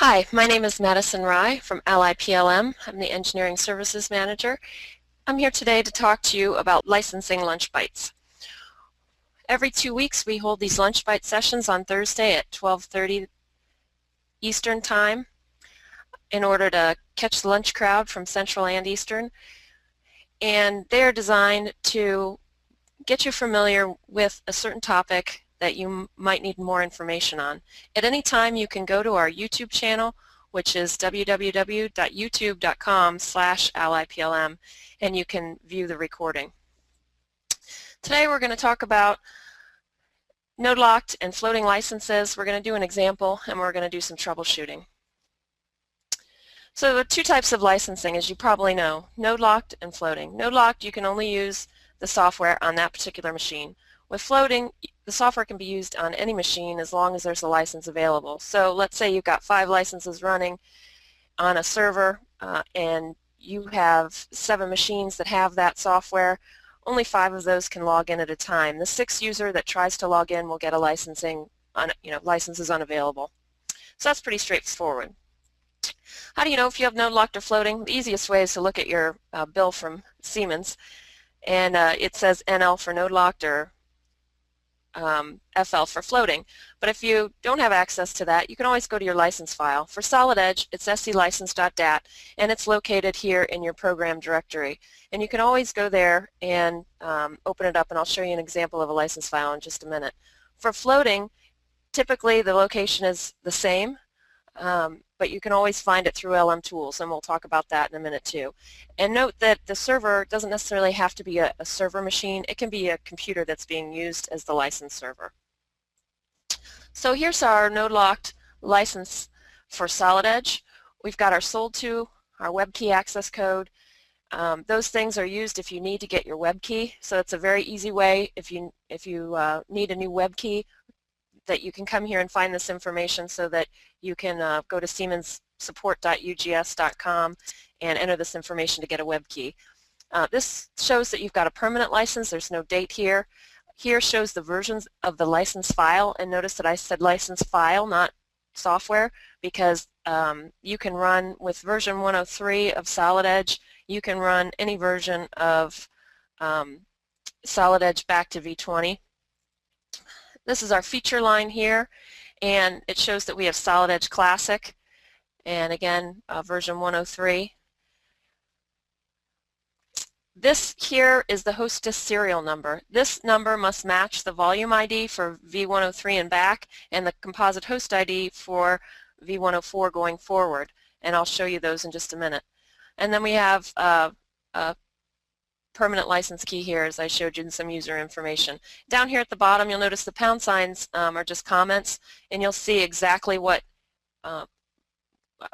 Hi, my name is Madison Rye from Ally PLM. I'm the Engineering Services Manager. I'm here today to talk to you about licensing Lunchbytes. Every 2 weeks we hold these Lunchbyte sessions on Thursday at 12:30 Eastern Time in order to catch the lunch crowd from Central and Eastern. And they are designed to get you familiar with a certain topic that you might need more information on. At any time you can go to our YouTube channel, which is www.youtube.com/allyplm, and you can view the recording. Today we're going to talk about node-locked and floating licenses. We're going to do an example and we're going to do some troubleshooting. So there are two types of licensing, as you probably know, node-locked and floating. Node-locked, you can only use the software on that particular machine. With floating, the software can be used on any machine as long as there's a license available. So let's say you've got 5 licenses running on a server and you have 7 machines that have that software. Only 5 of those can log in at a time. The 6th user that tries to log in will get a licenses unavailable. So that's pretty straightforward. How do you know if you have node-locked or floating? The easiest way is to look at your bill from Siemens, and it says NL for node-locked or FL for floating. But if you don't have access to that, you can always go to your license file. For Solid Edge, it's sclicense.dat, and it's located here in your program directory. And you can always go there and open it up, and I'll show you an example of a license file in just a minute. For floating, typically the location is the same, but you can always find it through LM Tools, and we'll talk about that in a minute too. And note that the server doesn't necessarily have to be a server machine. It can be a computer that's being used as the license server. So here's our node-locked license for Solid Edge. We've got our sold to, our web key access code. Those things are used if you need to get your web key. So it's a very easy way if you need a new web key that you can come here and find this information so that you can go to siemenssupport.ugs.com and enter this information to get a web key. This shows that you've got a permanent license. There's no date here. Here shows the versions of the license file, and notice that I said license file, not software, because you can run with version 103 of Solid Edge. You can run any version of Solid Edge back to V20. This is our feature line here, and it shows that we have Solid Edge Classic, and again version 103. This here is the hostess serial number. This number must match the volume ID for V103 and back and the composite host ID for V104 going forward, and I'll show you those in just a minute. And then we have a permanent license key here, as I showed you, in some user information. Down here at the bottom you'll notice the pound signs are just comments, and you'll see exactly what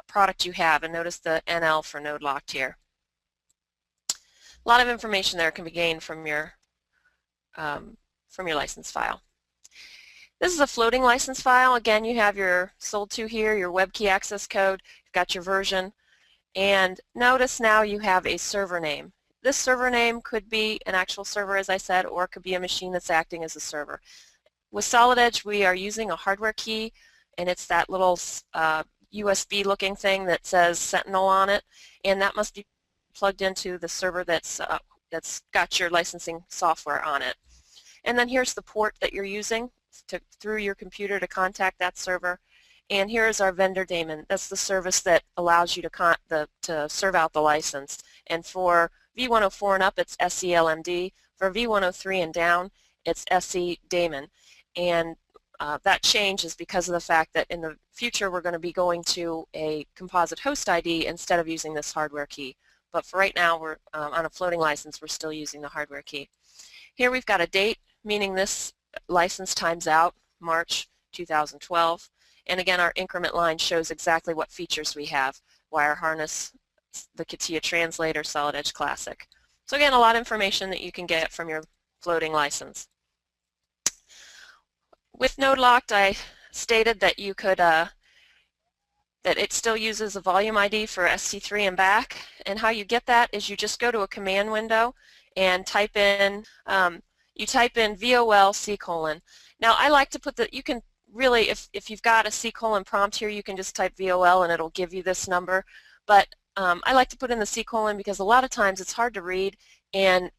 product you have, and notice the NL for node locked here. A lot of information there can be gained from your license file. This is a floating license file. Again, you have your sold to here, your web key access code, you've got your version, and notice now you have a server name. This server name could be an actual server, as I said, or it could be a machine that's acting as a server. With Solid Edge, we are using a hardware key, and it's that little USB looking thing that says Sentinel on it, and that must be plugged into the server that's got your licensing software on it. And then here's the port that you're using through your computer to contact that server. And here is our vendor daemon. That's the service that allows you to serve out the license. And for V104 and up, it's SCLMD. For V103 and down, it's SC daemon. And that change is because of the fact that in the future we're going to be going to a composite host ID instead of using this hardware key. But for right now, we're on a floating license, we're still using the hardware key. Here we've got a date, meaning this license times out, March 2012. And again, our increment line shows exactly what features we have: wire harness, the CATIA translator, Solid Edge Classic. So again, a lot of information that you can get from your floating license. With node locked, I stated that you could that it still uses a volume ID for SC3 and back, and how you get that is you just go to a command window and type in VOL::. Now I like to put you can really, if you've got a C:" prompt here, you can just type VOL and it'll give you this number. But I like to put in the C:" because a lot of times it's hard to read, and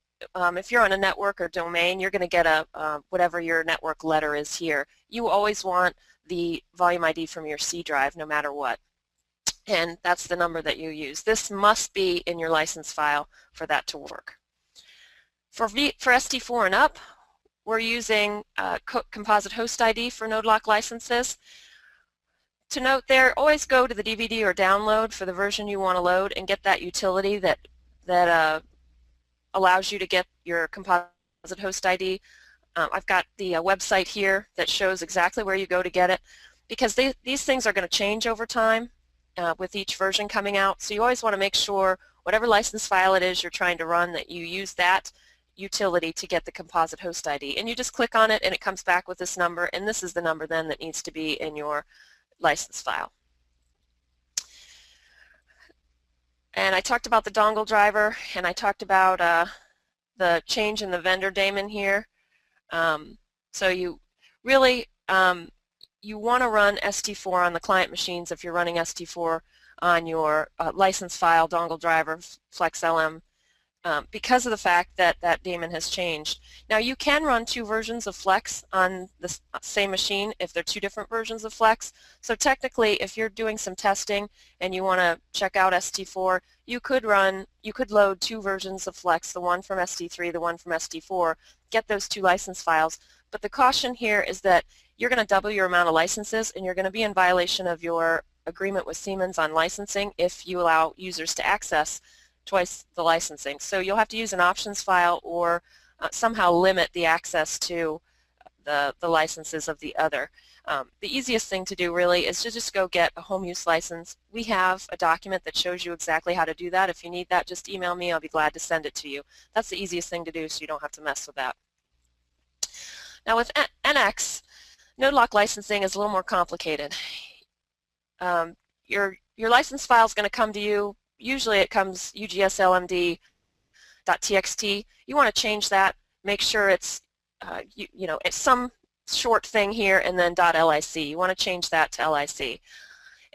if you're on a network or domain, you're going to get a whatever your network letter is here. You always want the volume ID from your C drive no matter what, and that's the number that you use. This must be in your license file for that to work. For ST4 and up, we're using Composite Host ID for node lock licenses. To note there, always go to the DVD or download for the version you want to load and get that utility that allows you to get your Composite Host ID. I've got the website here that shows exactly where you go to get it, because these things are going to change over time with each version coming out. So you always want to make sure whatever license file it is you're trying to run, that you use that utility to get the Composite Host ID. And you just click on it and it comes back with this number, and this is the number then that needs to be in your license file. And I talked about the dongle driver, and I talked about the change in the vendor daemon here. So you really you want to run ST4 on the client machines if you're running ST4 on your license file, dongle driver, FlexLM, because of the fact that that daemon has changed. Now you can run two versions of Flex on the same machine if they're two different versions of Flex. So technically, if you're doing some testing and you want to check out ST4, you could load two versions of Flex, the one from ST3, the one from ST4, get those two license files. But the caution here is that you're going to double your amount of licenses, and you're going to be in violation of your agreement with Siemens on licensing if you allow users to access twice the licensing. So you'll have to use an options file or somehow limit the access to the licenses of the other. The easiest thing to do really is to just go get a home use license. We have a document that shows you exactly how to do that. If you need that, just email me. I'll be glad to send it to you. That's the easiest thing to do, so you don't have to mess with that. Now with NX, node lock licensing is a little more complicated. Your license file is going to come to you. Usually it comes ugslmd.txt. You want to change that. Make sure it's it's some short thing here and then .lic. You want to change that to lic.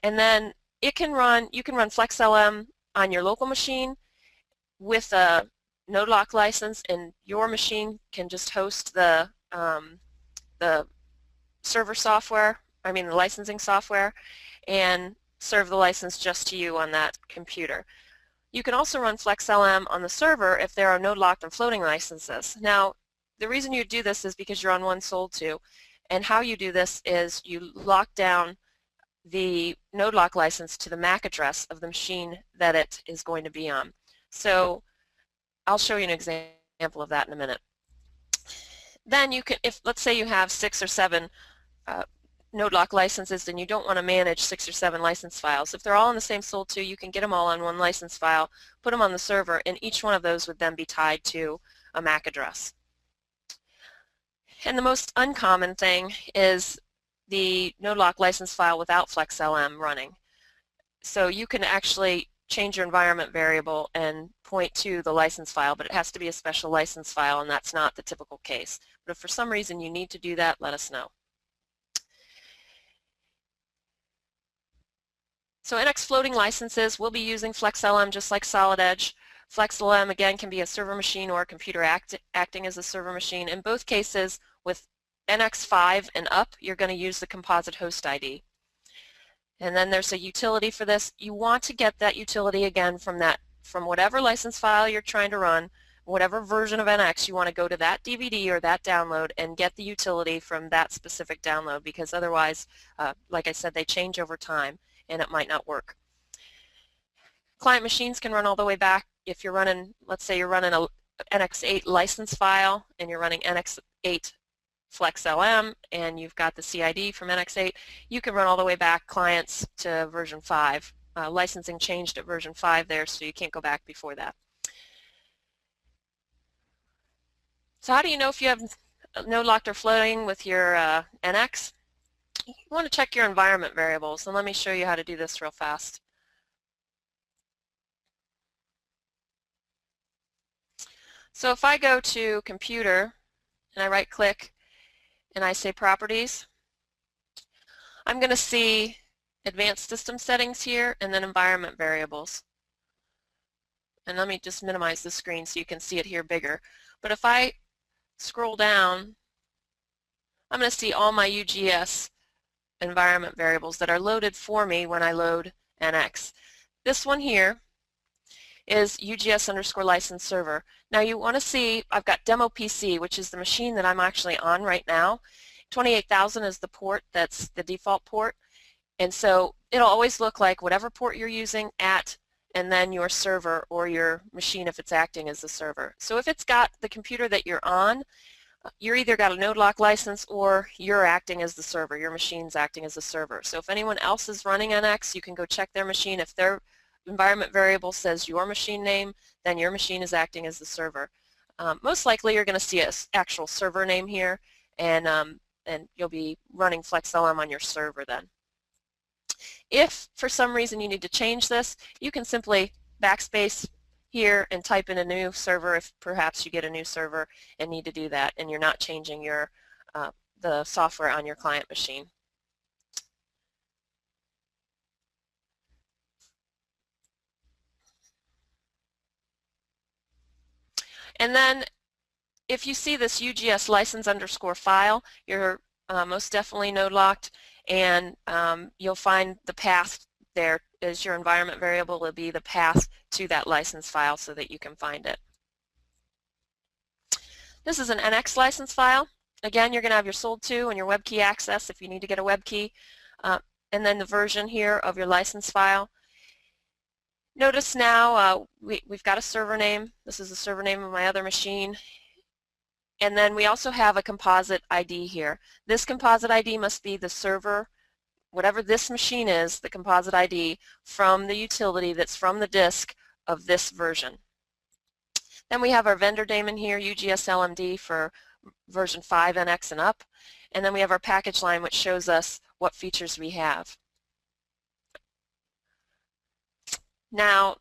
And then you can run FlexLM on your local machine with a node lock license, and your machine can just host the server software, the licensing software, and serve the license just to you on that computer. You can also run FlexLM on the server if there are node locked and floating licenses. Now, the reason you do this is because you're on one sold to, and how you do this is you lock down the node lock license to the MAC address of the machine that it is going to be on. So I'll show you an example of that in a minute. Then you can, if let's say you have 6 or 7 node lock licenses, and you don't want to manage 6 or 7 license files. If they're all in the same sold to, you can get them all on one license file, put them on the server, and each one of those would then be tied to a MAC address. And the most uncommon thing is the node lock license file without FlexLM running. So you can actually change your environment variable and point to the license file, but it has to be a special license file, and that's not the typical case. But if for some reason you need to do that, let us know. So NX floating licenses, we'll be using FlexLM just like Solid Edge. FlexLM, again, can be a server machine or a computer acting as a server machine. In both cases, with NX5 and up, you're going to use the Composite Host ID. And then there's a utility for this. You want to get that utility again from whatever license file you're trying to run, whatever version of NX, you want to go to that DVD or that download and get the utility from that specific download, because otherwise, like I said, they change over time and it might not work. Client machines can run all the way back. If you're running, let's say you're running a NX8 license file and you're running NX8 FlexLM and you've got the CID from NX8, you can run all the way back clients to version 5. Licensing changed at version 5 there, so you can't go back before that. So how do you know if you have node locked or floating with your NX? You want to check your environment variables, and let me show you how to do this real fast. So if I go to Computer and I right click and I say Properties, I'm going to see advanced system settings here and then environment variables. And let me just minimize the screen so you can see it here bigger. But if I scroll down, I'm going to see all my UGS environment variables that are loaded for me when I load NX. This one here is UGS_license server. Now you want to see, I've got demo PC, which is the machine that I'm actually on right now. 28,000 is the port, that's the default port. And so it'll always look like whatever port you're using at, and then your server or your machine if it's acting as the server. So if it's got the computer that you're on, you're either got a node lock license or you're acting as the server, your machine's acting as the server. So if anyone else is running NX, you can go check their machine. If their environment variable says your machine name, then your machine is acting as the server. Most likely you're going to see an actual server name here, and you'll be running FlexLM on your server then. If for some reason you need to change this, you can simply backspace here and type in a new server if perhaps you get a new server and need to do that and you're not changing your the software on your client machine. And then if you see this UGS license_file, you're most definitely node locked, and you'll find the path there as your environment variable will be the path to that license file so that you can find it. This is an NX license file. Again, you're going to have your sold to and your web key access if you need to get a web key, and then the version here of your license file. Notice now we've got a server name. This is the server name of my other machine. And then we also have a composite ID here. This composite ID must be the server, whatever this machine is, the composite ID from the utility that's from the disk of this version. Then we have our vendor daemon here, UGS LMD for version 5 NX and up. And then we have our package line which shows us what features we have. Now,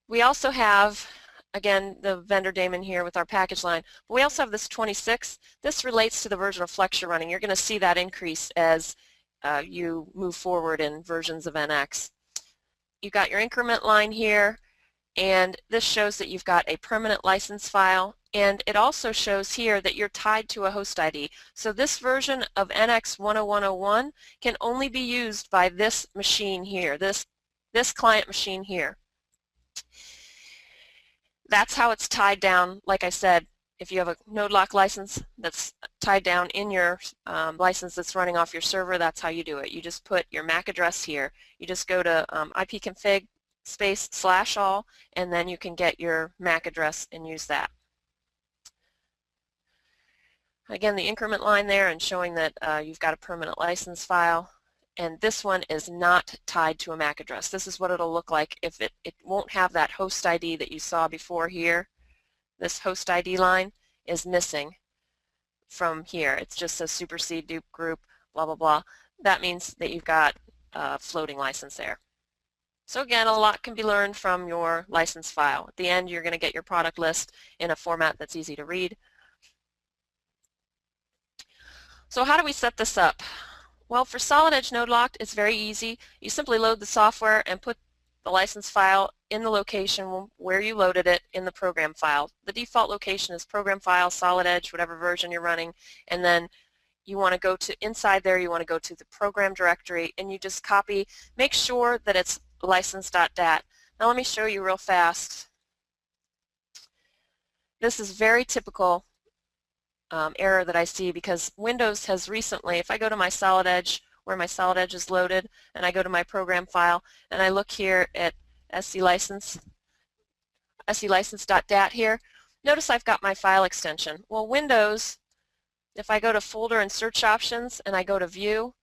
we also have, again, the vendor daemon here with our package line, but we also have this 26. This relates to the version of Flex you're running. You're going to see that increase as you move forward in versions of NX. You've got your increment line here, and this shows that you've got a permanent license file, and it also shows here that you're tied to a host ID. So this version of NX 10101 can only be used by this machine here, this client machine here. That's how it's tied down. Like I said, if you have a node lock license that's tied down in your license that's running off your server, that's how you do it. You just put your MAC address here. You just go to ipconfig /all, and then you can get your MAC address and use that. Again, the increment line there and showing that you've got a permanent license file. And this one is not tied to a MAC address. This is what it'll look like if it won't have that host ID that you saw before here. This host ID line is missing from here. It's just a supersede dupe group, blah, blah, blah. That means that you've got a floating license there. So again, a lot can be learned from your license file. At the end, you're going to get your product list in a format that's easy to read. So how do we set this up? Well, for Solid Edge Node Locked, it's very easy. You simply load the software and put the license file in the location where you loaded it in the program file. The default location is program file, Solid Edge, whatever version you're running, and then you want to go to inside there, you want to go to the program directory, and you just copy, make sure that it's license.dat. Now let me show you real fast. This is very typical error that I see because Windows has recently, if I go to my Solid Edge, where my Solid Edge is loaded, and I go to my program file, and I look here at license.dat here, notice I've got my file extension. Well, Windows, if I go to Folder and Search Options, and I go to View,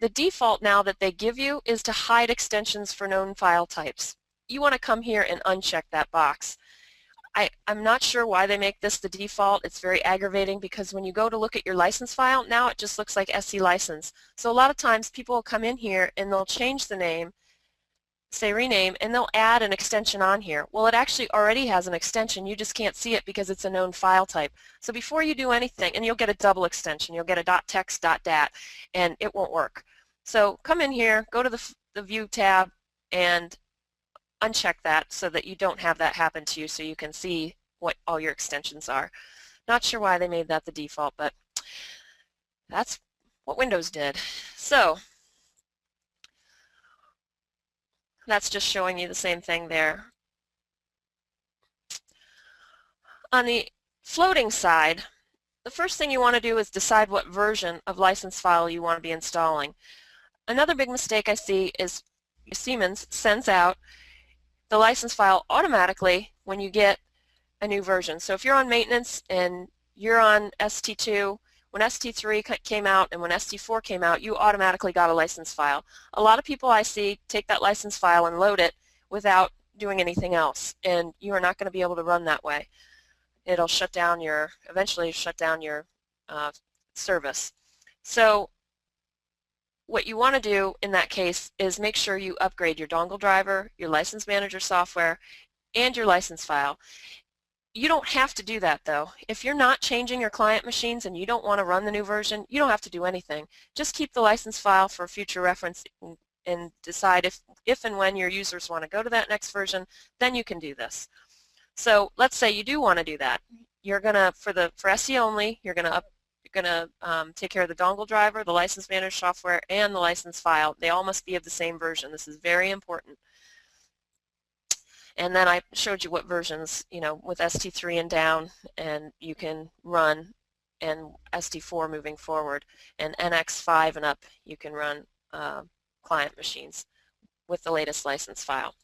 the default now that they give you is to hide extensions for known file types. You want to come here and uncheck that box. I'm not sure why they make this the default. It's very aggravating because when you go to look at your license file, now it just looks like SC license. So a lot of times people will come in here and they'll change the name say rename, and they'll add an extension on here. Well, it actually already has an extension. You just can't see it because it's a known file type. So before you do anything, and you'll get a double extension, you'll get a .text, .dat, and it won't work. So come in here, go to the View tab, and uncheck that so that you don't have that happen to you, so you can see what all your extensions are. Not sure why they made that the default, but that's what Windows did. So that's just showing you the same thing there. On the floating side, the first thing you want to do is decide what version of license file you want to be installing. Another big mistake I see is Siemens sends out the license file automatically when you get a new version. So if you're on maintenance and you're on ST2, when ST3 came out and when ST4 came out, you automatically got a license file. A lot of people I see take that license file and load it without doing anything else, and you are not going to be able to run that way. It'll shut down your, eventually shut down your service. So what you want to do in that case is make sure you upgrade your dongle driver, your license manager software, and your license file. You don't have to do that though. If you're not changing your client machines and you don't want to run the new version, you don't have to do anything. Just keep the license file for future reference and decide if and when your users want to go to that next version, then you can do this. So let's say you do want to do that. You're gonna, for SE only, you're gonna take care of the dongle driver, the license manager software, and the license file. They all must be of the same version. This is very important. And then I showed you what versions, you know, with ST3 and down, and you can run, and ST4 moving forward, and NX5 and up, you can run client machines with the latest license file.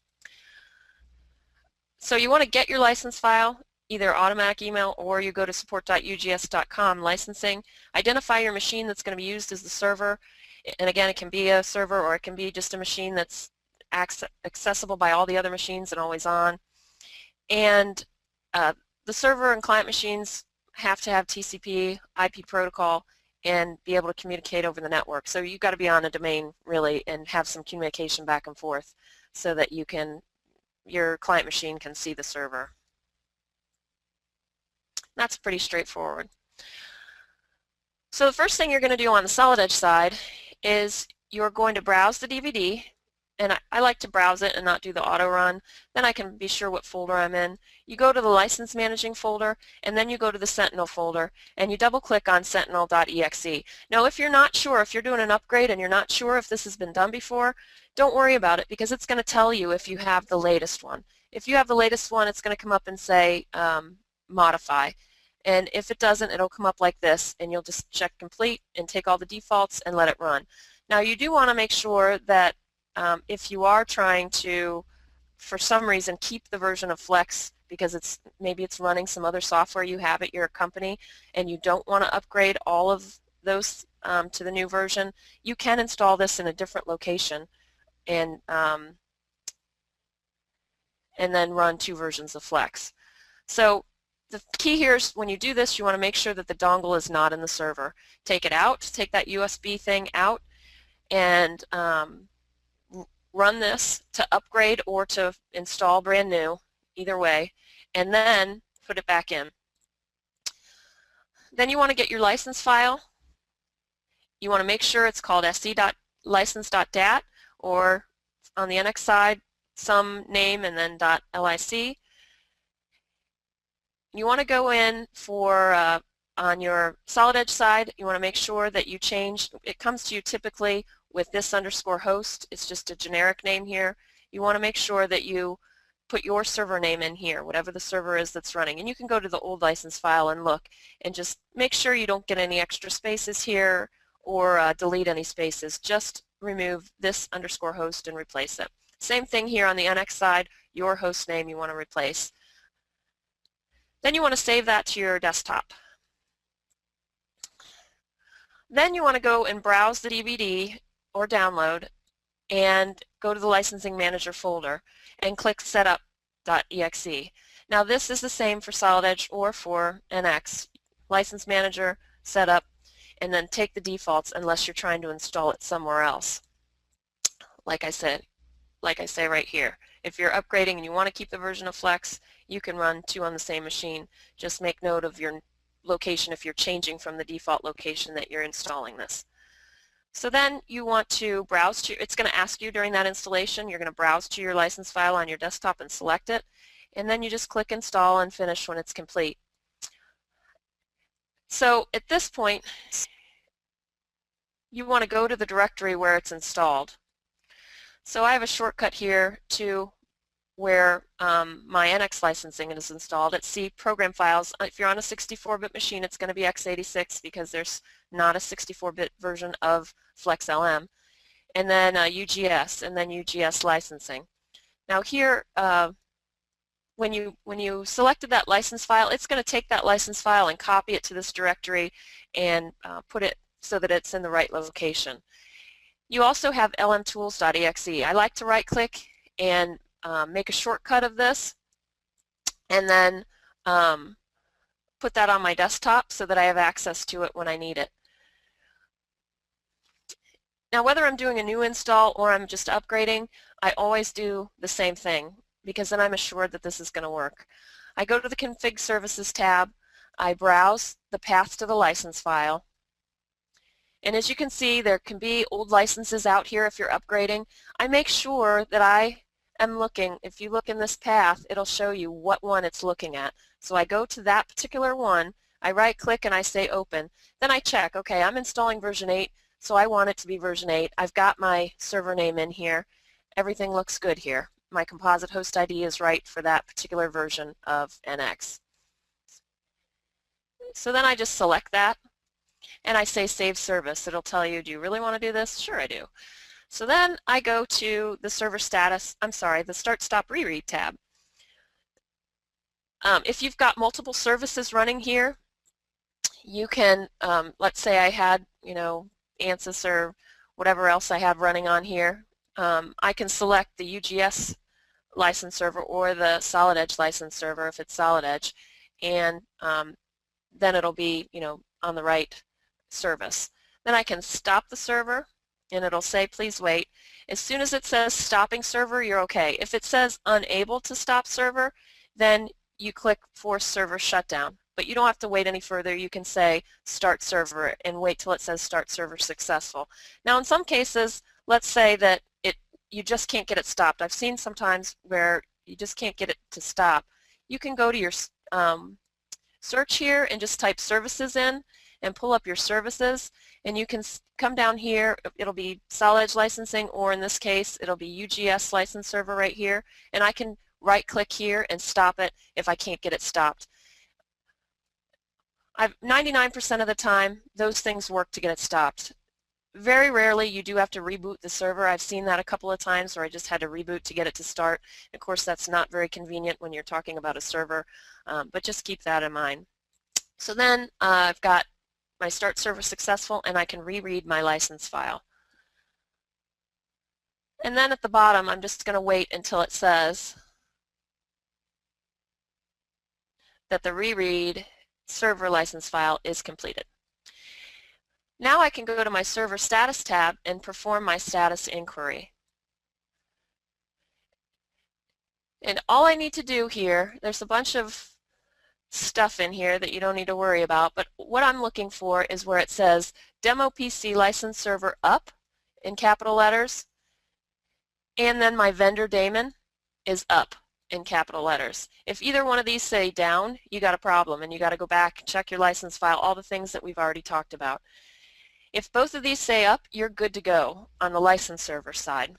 So you want to get your license file, either automatic email or you go to support.ugs.com licensing, identify your machine that's going to be used as the server, and again it can be a server or it can be just a machine that's accessible by all the other machines and always on. And the server and client machines have to have TCP, IP protocol, and be able to communicate over the network. So you've got to be on a domain really and have some communication back and forth so that you can, your client machine can see the server. That's pretty straightforward. So the first thing you're going to do on the solid edge side is you're going to browse the DVD, and I like to browse it and not do the auto run. Then I can be sure what folder I'm in. You go to the license managing folder, and then you go to the Sentinel folder, and you double click on sentinel.exe. Now if you're not sure, if you're doing an upgrade and you're not sure if this has been done before, don't worry about it because it's going to tell you if you have the latest one. If you have the latest one, it's going to come up and say modify. And if it doesn't, it'll come up like this, and you'll just check complete and take all the defaults and let it run. Now you do want to make sure that if you are trying to, for some reason, keep the version of Flex because maybe it's running some other software you have at your company and you don't want to upgrade all of those to the new version, you can install this in a different location and then run 2 versions of Flex. So the key here is when you do this, you want to make sure that the dongle is not in the server. Take it out, take that USB thing out, and run this to upgrade or to install brand new, either way, and then put it back in. Then you want to get your license file. You want to make sure it's called se.license.dat, or on the NX side, some name and then .lic. You want to go in for, on your solid edge side, you want to make sure that you change, it comes to you typically with this _host, it's just a generic name here. You want to make sure that you put your server name in here, whatever the server is that's running. And you can go to the old license file and look and just make sure you don't get any extra spaces here or delete any spaces. Just remove this _host and replace it. Same thing here on the NX side, your host name you want to replace. Then you want to save that to your desktop. Then you want to go and browse the DVD or download and go to the licensing manager folder and click setup.exe. Now this is the same for solid edge or for NX. License manager, setup, and then take the defaults unless you're trying to install it somewhere else. Like I said, like I say right here. If you're upgrading and you want to keep the version of Flex, you can run 2 on the same machine. Just make note of your location if you're changing from the default location that you're installing this. So then you want to browse to, it's going to ask you during that installation, you're going to browse to your license file on your desktop and select it, and then you just click install and finish when it's complete. So at this point, you want to go to the directory where it's installed. So I have a shortcut here to where my NX licensing is installed. It's C program files. If you're on a 64-bit machine, it's going to be x86 because there's not a 64-bit version of FlexLM. And then UGS, and then UGS licensing. Now here, when you selected that license file, it's going to take that license file and copy it to this directory and put it so that it's in the right location. You also have lmtools.exe. I like to right-click and make a shortcut of this and then put that on my desktop so that I have access to it when I need it. Now whether I'm doing a new install or I'm just upgrading, I always do the same thing because then I'm assured that this is going to work. I go to the Config Services tab, I browse the path to the license file, and as you can see there can be old licenses out here if you're upgrading. I make sure that I am looking, if you look in this path, it'll show you what one it's looking at. So I go to that particular one, I right click and I say open. Then I check, okay, I'm installing version 8, so I want it to be version 8. I've got my server name in here. Everything looks good here. My Composite Host ID is right for that particular version of NX. So then I just select that and I say save service. It'll tell you, do you really want to do this? Sure I do. So then I go to the server status, the Start Stop Reread tab. If you've got multiple services running here, you can, let's say I had, ANSYS or whatever else I have running on here, I can select the UGS license server or the Solid Edge license server if it's Solid Edge, and then it'll be, on the right service. Then I can stop the server and it'll say please wait. As soon as it says stopping server, you're okay. If it says unable to stop server, then you click force server shutdown. But you don't have to wait any further. You can say start server and wait till it says start server successful. Now in some cases, let's say that you just can't get it stopped. I've seen sometimes where you just can't get it to stop. You can go to your search here and just type services in and pull up your services, and you can come down here. It'll be Solid Edge licensing, or in this case it'll be UGS license server right here, and I can right click here and stop it if I can't get it stopped. 99% of the time those things work to get it stopped. Very rarely you do have to reboot the server. I've seen that a couple of times where I just had to reboot to get it to start. Of course that's not very convenient when you're talking about a server, but just keep that in mind. So then I've got my start server successful and I can reread my license file. And then at the bottom I'm just going to wait until it says that the reread server license file is completed. Now I can go to my server status tab and perform my status inquiry. And all I need to do here, there's a bunch of stuff in here that you don't need to worry about, but what I'm looking for is where it says demo PC license server up in capital letters, and then my vendor daemon is up in capital letters. If either one of these say down, you got a problem and you got to go back, check your license file, all the things that we've already talked about. If both of these say up, you're good to go on the license server side.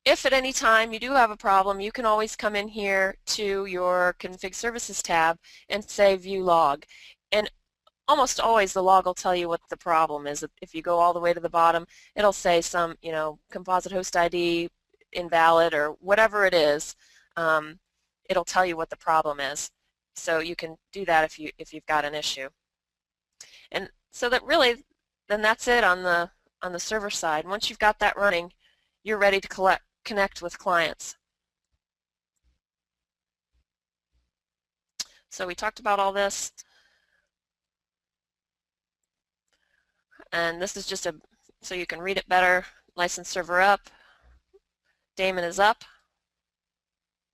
If at any time you do have a problem, you can always come in here to your Config Services tab and say View Log. And almost always the log will tell you what the problem is. If you go all the way to the bottom, it'll say some, Composite Host ID invalid or whatever it is. It'll tell you what the problem is. So you can do that if you've got an issue. And so that really, then that's it on the server side. Once you've got that running, you're ready to connect with clients. So we talked about all this, and this is just so you can read it better. license server up, daemon is up,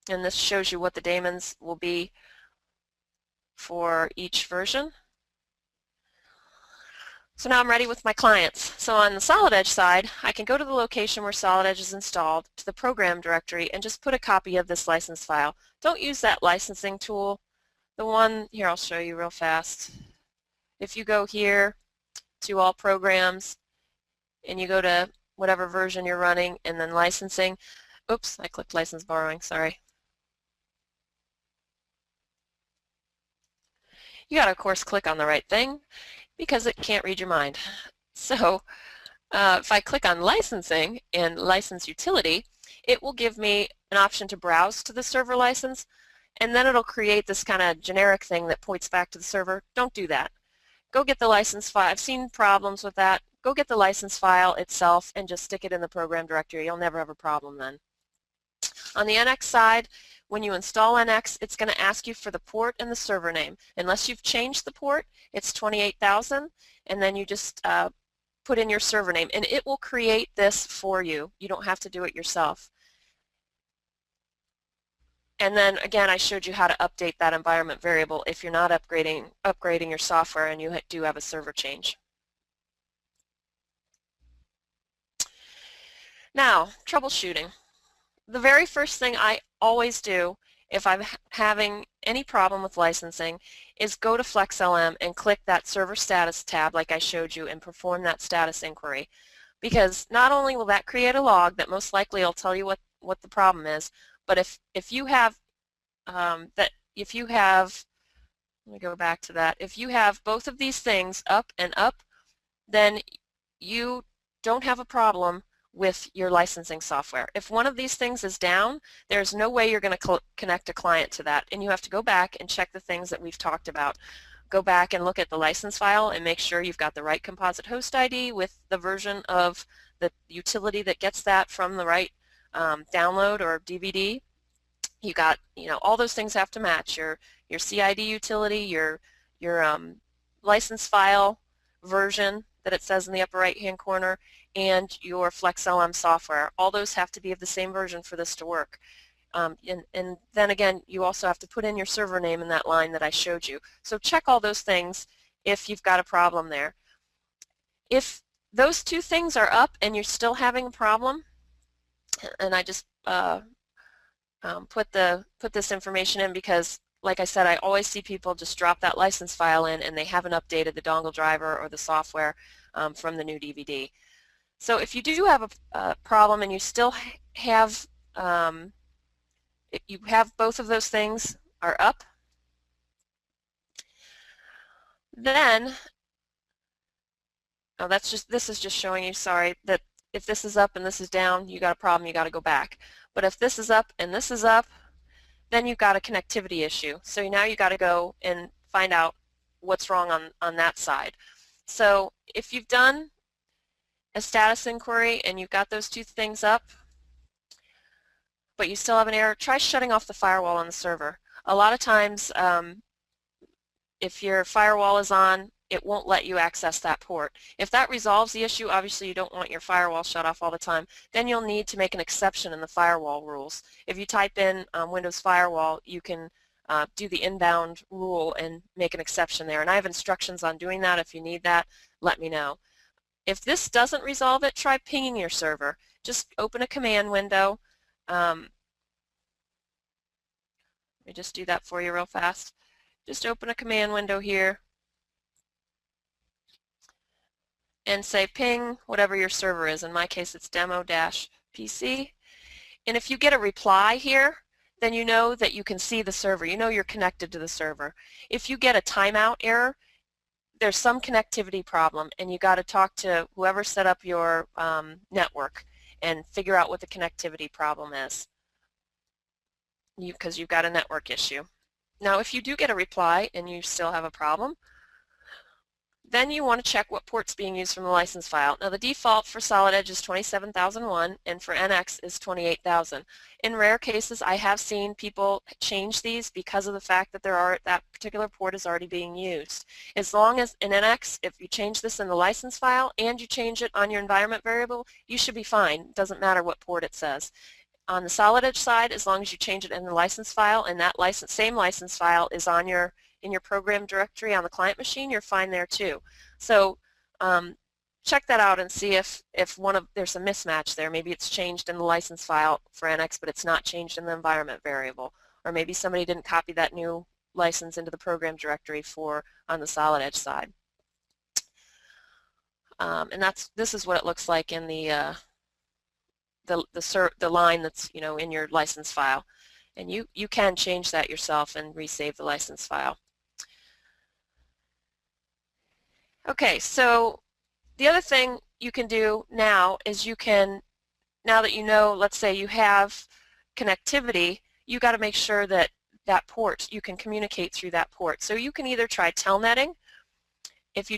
and this shows you what the daemons will be for each version. So now I'm ready with my clients. So on the Solid Edge side, I can go to the location where Solid Edge is installed, to the program directory, and just put a copy of this license file. Don't use that licensing tool. The one, here I'll show you real fast. If you go here to all programs and you go to whatever version you're running and then licensing, oops, I clicked license borrowing, sorry. You gotta of course click on the right thing because it can't read your mind. So if I click on licensing and license utility, it will give me an option to browse to the server license, and then it'll create this kind of generic thing that points back to the server. Don't do that. Go get the license file. I've seen problems with that. Go get the license file itself and just stick it in the program directory. You'll never have a problem then. On the NX side, when you install NX, it's going to ask you for the port and the server name. Unless you've changed the port, it's 28,000, and then you just put in your server name, and it will create this for you. You don't have to do it yourself. And then again, I showed you how to update that environment variable if you're not upgrading your software and you do have a server change. Now, troubleshooting. The very first thing I always do if I'm having any problem with licensing is go to FlexLM and click that server status tab like I showed you and perform that status inquiry, because not only will that create a log that most likely will tell you what the problem is, but if you have let me go back to that, if you have both of these things up and up, then you don't have a problem with your licensing software. If one of these things is down, there's no way you're going to connect a client to that, and you have to go back and check the things that we've talked about. Go back and look at the license file and make sure you've got the right Composite Host ID with the version of the utility that gets that from the right download or DVD. You got, all those things have to match. Your CID utility, your license file version that it says in the upper right hand corner, and your FlexLM software. All those have to be of the same version for this to work. And then again, you also have to put in your server name in that line that I showed you. So check all those things if you've got a problem there. If those two things are up and you're still having a problem, and I just put this information in because, like I said, I always see people just drop that license file in and they haven't updated the dongle driver or the software from the new DVD. So if you do have a problem and you still have you have both of those things are up, then this is just showing you, sorry, that if this is up and this is down, you got a problem, you got to go back. But if this is up and this is up, then you've got a connectivity issue. So now you got to go and find out what's wrong on that side. So if you've done a status inquiry and you've got those two things up, but you still have an error, try shutting off the firewall on the server. A lot of times, if your firewall is on, it won't let you access that port. If that resolves the issue, obviously you don't want your firewall shut off all the time, then you'll need to make an exception in the firewall rules. If you type in Windows Firewall, you can do the inbound rule and make an exception there. And I have instructions on doing that. If you need that, let me know. If this doesn't resolve it, try pinging your server. Just open a command window. Let me just do that for you real fast. Just open a command window here and say ping whatever your server is. In my case, it's demo-pc. And if you get a reply here, then you know that you can see the server. You know you're connected to the server. If you get a timeout error, there's some connectivity problem, and you got to talk to whoever set up your network and figure out what the connectivity problem is, because you've got a network issue. Now, if you do get a reply and you still have a problem, Then you want to check what port's being used from the license file. Now the default for Solid Edge is 27001 and for NX is 28000. In rare cases I have seen people change these because of the fact that that particular port is already being used. As long as in NX, if you change this in the license file and you change it on your environment variable, you should be fine. It doesn't matter what port it says. On the Solid Edge side, as long as you change it in the license file and that same license file is on in your program directory on the client machine, you're fine there too. So check that out and see if there's a mismatch there. Maybe it's changed in the license file for NX, but it's not changed in the environment variable. Or maybe somebody didn't copy that new license into the program directory on the Solid Edge side. And this is what it looks like in the line that's in your license file. And you can change that yourself and resave the license file. Okay, so the other thing you can do now is now that you know, let's say you have connectivity, you got to make sure that port, you can communicate through that port. So you can either try telnetting. If you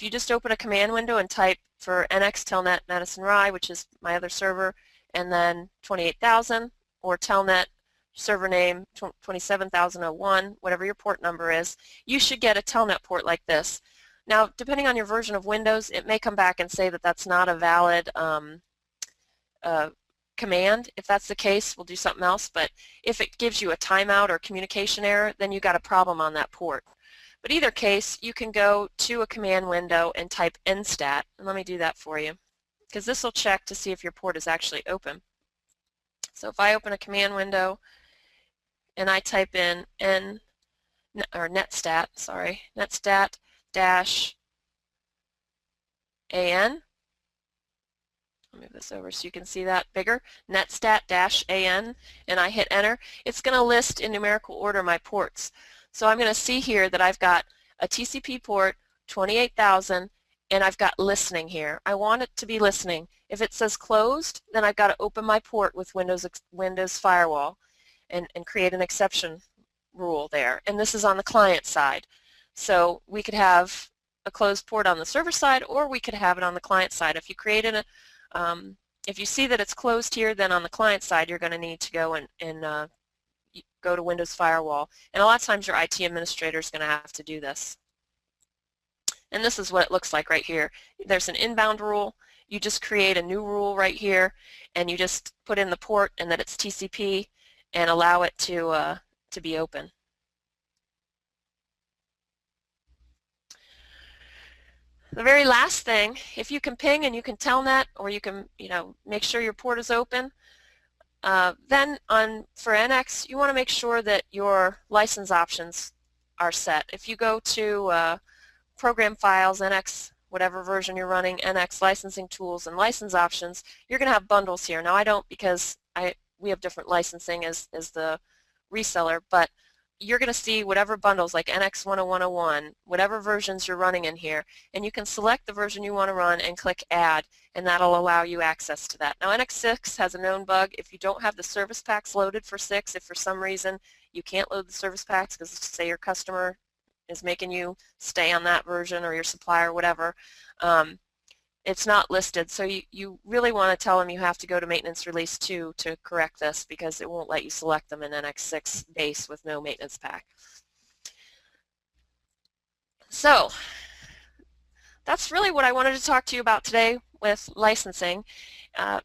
just open a command window and type for NX telnet Madison Rye, which is my other server, and then 28000, or telnet server name 27001, whatever your port number is, you should get a telnet port like this. Now, depending on your version of Windows, it may come back and say that that's not a valid command. If that's the case, we'll do something else, but if it gives you a timeout or communication error, then you got a problem on that port. But either case, you can go to a command window and type nstat, and let me do that for you, because this will check to see if your port is actually open. So if I open a command window and I type in netstat -an. I'll move this over so you can see that bigger. Netstat-an, and I hit enter. It's going to list in numerical order my ports. So I'm going to see here that I've got a TCP port 28000 and I've got listening here. I want it to be listening. If it says closed, then I've got to open my port with Windows Firewall and create an exception rule there. And this is on the client side. So we could have a closed port on the server side, or we could have it on the client side. If you if you see that it's closed here, then on the client side you're going to need to go and go to Windows Firewall. And a lot of times your IT administrator is going to have to do this. And this is what it looks like right here. There's an inbound rule. You just create a new rule right here, and you just put in the port and that it's TCP and allow it to be open. The very last thing, if you can ping and you can telnet, or you can make sure your port is open, then for NX you want to make sure that your license options are set. If you go to Program Files, NX, whatever version you're running, NX Licensing Tools and License Options, you're going to have bundles here. Now I don't, because we have different licensing as the reseller, but you're going to see whatever bundles like NX 10101, whatever versions you're running in here, and you can select the version you want to run and click Add, and that'll allow you access to that. Now NX 6 has a known bug. If you don't have the service packs loaded for 6, if for some reason you can't load the service packs because say your customer is making you stay on that version, or your supplier, whatever, it's not listed. So you really want to tell them you have to go to Maintenance Release 2 to correct this, because it won't let you select them in NX 6 base with no maintenance pack. So that's really what I wanted to talk to you about today with licensing.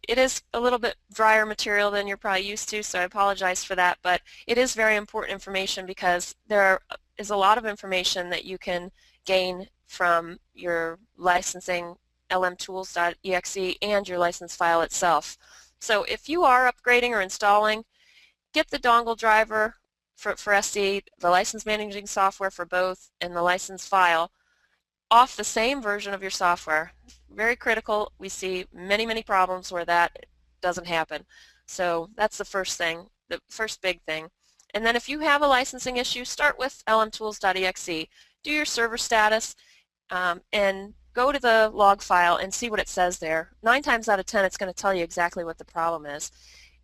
It is a little bit drier material than you're probably used to, so I apologize for that, but it is very important information, because there is a lot of information that you can gain from your licensing lmtools.exe and your license file itself. So if you are upgrading or installing, get the Dongle Driver for SE, the license managing software for both, and the license file off the same version of your software. Very critical. We see many problems where that doesn't happen. So that's the first thing, the first big thing. And then if you have a licensing issue, start with lmtools.exe. Do your server status and go to the log file and see what it says there. 9 times out of 10 it's going to tell you exactly what the problem is.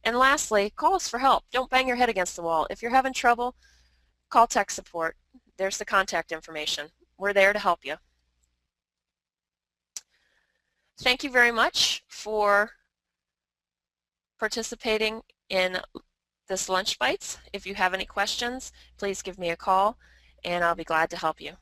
And lastly, call us for help. Don't bang your head against the wall. If you're having trouble, call tech support. There's the contact information. We're there to help you. thank you very much for participating in this Lunchbytes. If you have any questions, please give me a call and I'll be glad to help you.